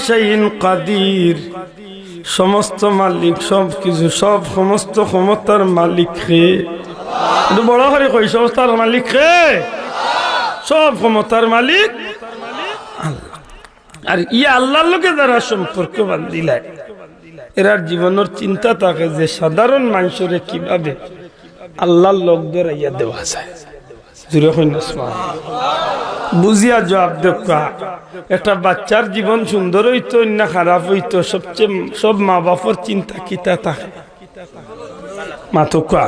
শাইইন কাদির। সমস্ত মালিক, সব কিছু, সব সমস্ত ক্ষমতার মালিক কে? একটু বড় করে কই, সমস্তার মালিক কে? সব ক্ষমতার মালিক আল্লাহ। আর ইয়ে আল্লাহর লোকে যারা সম্পর্ক বান্ধিলায়, এরার জীবনের চিন্তা থাকে যে সাধারণ মানুষের কিভাবে আল্লাহর লোক ধরাইয়া দেওয়া যায়। বুঝিয়া জবাব দেখা। একটা বাচ্চার জীবন সুন্দর হইতো না খারাপ হইতো, সবচেয়ে সব মা বাপর চিন্তা কিতা থাকে? মাথা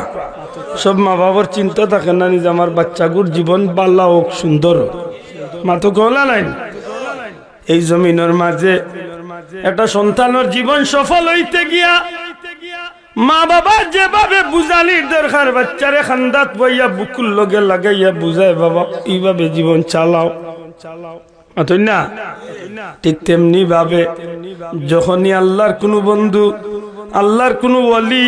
সব মা বাবার চিন্তা থাকে না যে আমার বাচ্চাগুর জীবন বাল্লা হোক, সুন্দর হোক। মাথা গলা নাই। এই জমিনের মাঝে একটা সন্তানের জীবন সফল হইতে গিয়া মা বাবা যেভাবে বুঝানির দরকার, বাচ্চারে খান্দাত বইয়া বুকুর লগে লাগাইয়া বুঝায়, বাবা এইভাবে জীবন চালাও, না ঠিক তেমনি ভাবে যখনই আল্লাহর কোনো বন্ধু, আল্লাহর কোনো ওয়ালি,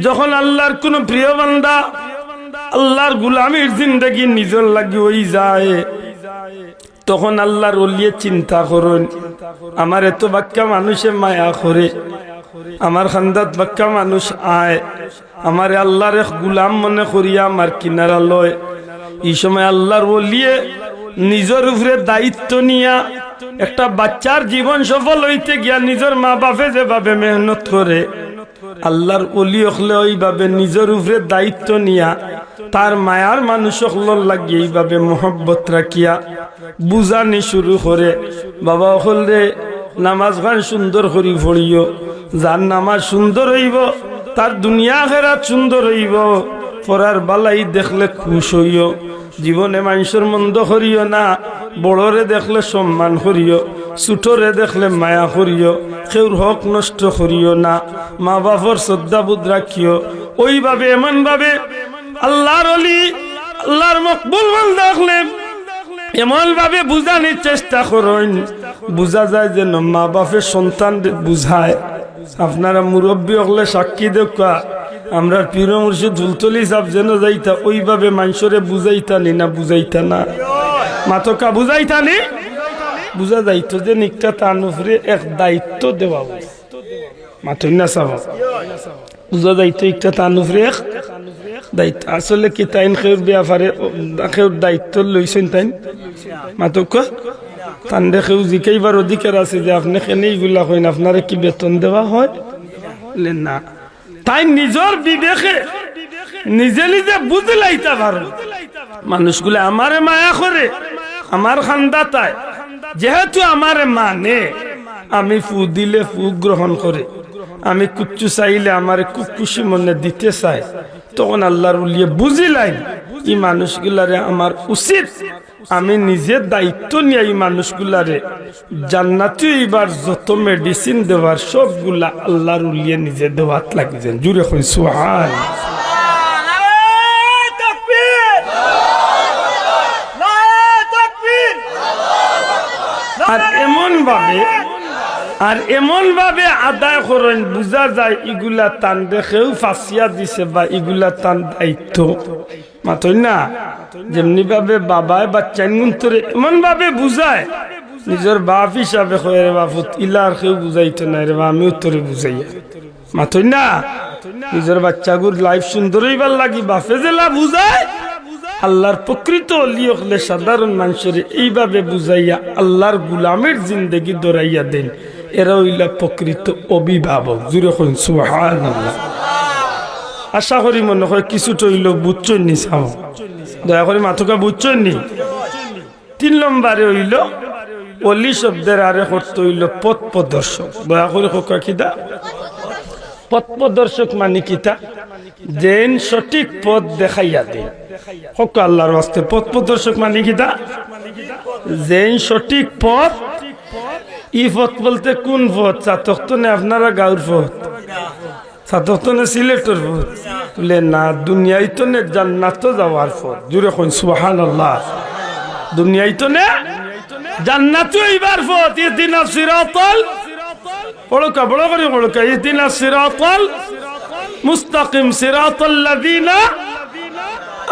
যখন আল্লাহর কোনো প্রিয় বান্দা আল্লাহর গুলামির জিন্দগি নিজের লাগি ওই যায়, তখন আল্লাহর ওলিয়ে চিন্তা করুন, আমার এত বাক্কা মানুষে মায়া করে, আমার খান্দাত বাক্কা মানুষ আয়, আমার আল্লাহর এক গুলাম মনে করিয়া আমার কিনারা লয়। এই সময় আল্লাহর ওলিয়ে নিজের উপরে দায়িত্ব নিয়া একটা বাচ্চার জীবন সফল হইতে গিয়া নিজের মা বাপে যেভাবে মেহনত করে, আল্লাহর ওলি হলে ওইভাবে নিজের উপরে দায়িত্ব নিয়া তার মায়ার মানুষ হল লাগিয়ে এইভাবে মোহব্বত রাখিয়া বুঝানি শুরু করে। বাবা হলে নামাজ গান সুন্দর করি পড়িও, যার নামাজ সুন্দর হইব তার দুনিয়া আখিরাত সুন্দর হইব। পড়ার বালাই দেখলে খুশ হইও, জীবনে মানুষের মন্দ করিও না। বড়রে দেখলে সম্মান করিও, ছোটরে দেখলে মায়া করিও, কেউর হক নষ্ট করিও না। মা বাপর শ্রদ্ধাবোধ রাখিও। ওইভাবে এমন ভাবে আল্লাহর ওলি, আল্লাহর মকবুল বান্দা দেখলে এমন ভাবে বুঝানোর চেষ্টা করেন, বুঝা যায় যেন মা বাপের সন্তান বুঝায়। আপনারা মুরব্বী হলে সাক্ষী দেখা, আমরা পীর মুর্শিদ ঝুলতলি সাহেব যেন যাইতা ওইভাবে মানুষরে বুঝাইতানি না, বুঝাইতা না মাতকা বুঝাইতানি, বুঝা যাইতো যে নিকটা তার উপরে এক দায়িত্ব দেওয়া মাথই না সাব, বুঝা যাইতো একটা তার উপরে এক দায়িত্ব। আসলে কি তাইন খেউর ব্যাপারে খেউর দায়িত্ব লইছেন তাইন মাতকা তান দেখেও জিকাইবার অধিকার আছে যে আপনি কেনে এইগুলা কইন, আপনারে কি বেতন দেওয়া হয় না? তাই নিজের বিবেকে নিজে নিজে বুঝলাইতে পারো। মানুষগুলো আমারে মায়া করে, আমার খান্দাতায় যেহেতু আমারে মানে, আমি ফু দিলে ফু গ্রহণ করে, আমি কুচ্ছু চাইলে আমারে খুব খুশি মনে দিতে চাই, তখন আল্লাহর উলিয়ে বুঝিলাই এই মানুষগুলারে আমার উচিত আমি নিজের দায়িত্ব নিয়ে এই মানুষগুলারে জান্নাতে এবার যত মেডিসিন দেওয়ার সবগুলা আল্লাহর উলিয়ে নিজে দেওয়াত লাগিয়েছেন। জুড়ে কই সুবহান। আর এমন ভাবে আদায় করেন বুঝা যায় এগুলা তান দেখেও ফাঁসিয়া দিছে বা এগুলা তান দায়িত্ব মাতই না। যেমনি ভাবে বাবায় বাচ্চা গুন্তরে এমন ভাবে বুঝায়, নিজের বাপ হিসাবে কয়ে রে বাপুত ইলার কেউ বুঝাইতো না রে বা আমিও তোরে বুঝাইয়া মাতই না। নিজের বাচ্চাগুর লাইফ সুন্দর হইবার লাগি বাপে জেলা বুঝায়, আল্লাহর প্রকৃত অলি হলে সাধারণ মানুষের এইভাবে বুঝাইয়া আল্লাহর গুলামের জিন্দগি দৌড়াইয়া দেন, এরা হইলা প্রকৃত অভিভাবক। জুড়ে কইন সুবহানাল্লাহ। আশা করি মনে হয় কিছুটা হইল বুঝছেন নি, সাও দয়া করে মাথুকা বুঝছেন নি। 3 নম্বরে হইল অলি শব্দের আরে করতে হইল পথ প্রদর্শক। দয়া করে কোকা কিদা পথ প্রদর্শক মানে কিতা? যেন সঠিক পথ দেখাইয়া দেন। হক আল্লাহর ওয়াস্তে পথ প্রদর্শক মানে কিতা? যেন সঠিক পথ। ই পথ বলতে কোন পথ? চাতক্তনে আপনারা গাঁর পথ, চাতক্তনে সিলেটের পথ বলে না, দুনিয়ায় তো নে জান্নাত যাওয়ার পথ। জুড়ে কইন সুবহানাল্লাহ। দুনিয়ায় তো নে জান্নাত হইবার পথ। ইহদিনাস সিরাতাল, পড়কা বড় করে পড়কা, ইহদিনাস সিরাতাল মুস্তাকিম সিরাতাল্লাযিনা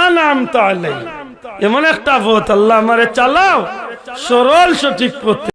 আনআমতা আলাইহিম। এমন একটা পথ আল্লাহ আমারে চালাও সরল সঠিক পথে।